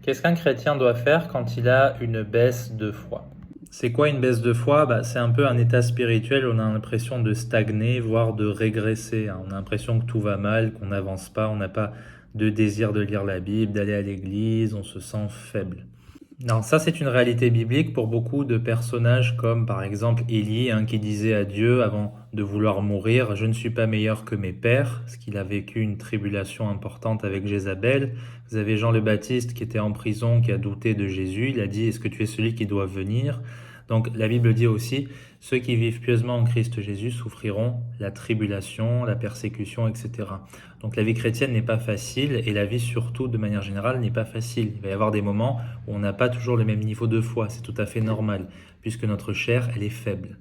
Qu'est-ce qu'un chrétien doit faire quand il a une baisse de foi? C'est quoi une baisse de foi? C'est un peu un état spirituel où on a l'impression de stagner, voire de régresser, hein. On a l'impression que tout va mal, qu'on n'avance pas, on n'a pas de désir de lire la Bible, d'aller à l'église, on se sent faible. Non, ça c'est une réalité biblique pour beaucoup de personnages comme par exemple Élie, hein, qui disait à Dieu avant de vouloir mourir, je ne suis pas meilleur que mes pères, parce qu'il a vécu une tribulation importante avec Jézabel. Vous avez Jean le Baptiste qui était en prison, qui a douté de Jésus, il a dit, est-ce que tu es celui qui doit venir? Donc la Bible dit aussi, ceux qui vivent pieusement en Christ Jésus souffriront la tribulation, la persécution, etc. Donc la vie chrétienne n'est pas facile et la vie surtout de manière générale n'est pas facile. Il va y avoir des moments où on n'a pas toujours le même niveau de foi, c'est tout à fait normal, puisque notre chair, elle est faible.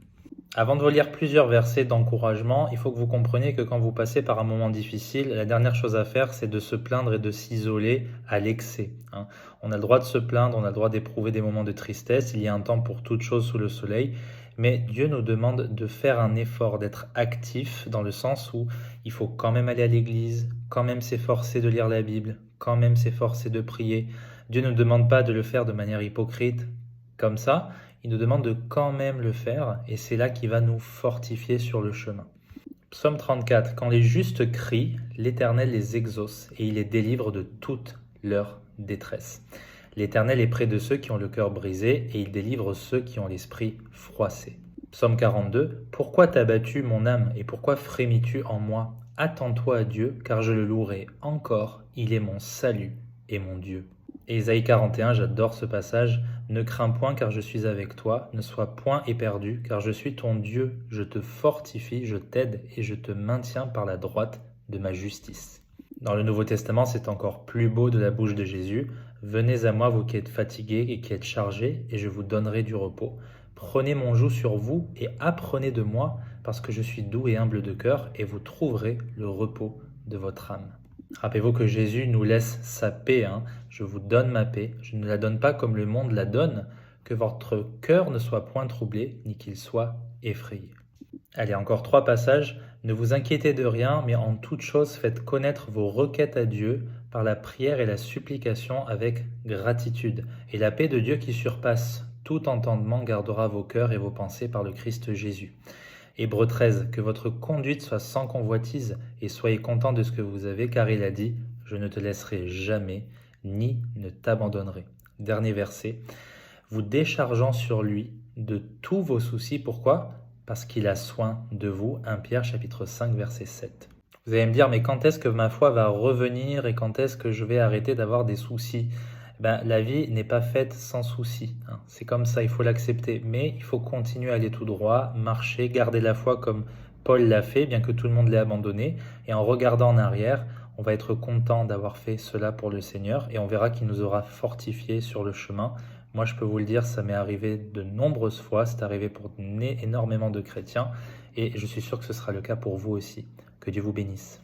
Avant de vous lire plusieurs versets d'encouragement, il faut que vous compreniez que quand vous passez par un moment difficile, la dernière chose à faire, c'est de se plaindre et de s'isoler à l'excès, hein. On a le droit de se plaindre, on a le droit d'éprouver des moments de tristesse, il y a un temps pour toute chose sous le soleil, mais Dieu nous demande de faire un effort, d'être actif dans le sens où il faut quand même aller à l'église, quand même s'efforcer de lire la Bible, quand même s'efforcer de prier. Dieu ne nous demande pas de le faire de manière hypocrite, comme ça, il nous demande de quand même le faire, et c'est là qu'il va nous fortifier sur le chemin. Psaume 34. Quand les justes crient, l'Éternel les exauce, et il les délivre de toute leur détresse. L'Éternel est près de ceux qui ont le cœur brisé, et il délivre ceux qui ont l'esprit froissé. Psaume 42. Pourquoi t'as battu mon âme, et pourquoi frémis-tu en moi? Attends-toi à Dieu, car je le louerai encore, il est mon salut et mon Dieu. Et Ésaïe 41, j'adore ce passage. Ne crains point car je suis avec toi, ne sois point éperdu car je suis ton Dieu, je te fortifie, je t'aide et je te maintiens par la droite de ma justice. Dans le Nouveau Testament, c'est encore plus beau de la bouche de Jésus. Venez à moi vous qui êtes fatigués et qui êtes chargés et je vous donnerai du repos. Prenez mon joug sur vous et apprenez de moi parce que je suis doux et humble de cœur et vous trouverez le repos de votre âme. Rappelez-vous que Jésus nous laisse sa paix, hein. Je vous donne ma paix, je ne la donne pas comme le monde la donne, que votre cœur ne soit point troublé, ni qu'il soit effrayé. Allez, encore 3 passages. Ne vous inquiétez de rien, mais en toute chose faites connaître vos requêtes à Dieu par la prière et la supplication avec gratitude. Et la paix de Dieu qui surpasse tout entendement gardera vos cœurs et vos pensées par le Christ Jésus. Hébreux 13, que votre conduite soit sans convoitise et soyez content de ce que vous avez, car il a dit, je ne te laisserai jamais, ni ne t'abandonnerai. Dernier verset, vous déchargeant sur lui de tous vos soucis, pourquoi? Parce qu'il a soin de vous. 1 Pierre chapitre 5 verset 7. Vous allez me dire, mais quand est-ce que ma foi va revenir et quand est-ce que je vais arrêter d'avoir des soucis? La vie n'est pas faite sans soucis, hein. C'est comme ça, il faut l'accepter. Mais il faut continuer à aller tout droit, marcher, garder la foi comme Paul l'a fait, bien que tout le monde l'ait abandonné. Et en regardant en arrière, on va être content d'avoir fait cela pour le Seigneur et on verra qu'il nous aura fortifiés sur le chemin. Moi, je peux vous le dire, ça m'est arrivé de nombreuses fois, c'est arrivé pour énormément de chrétiens et je suis sûr que ce sera le cas pour vous aussi. Que Dieu vous bénisse.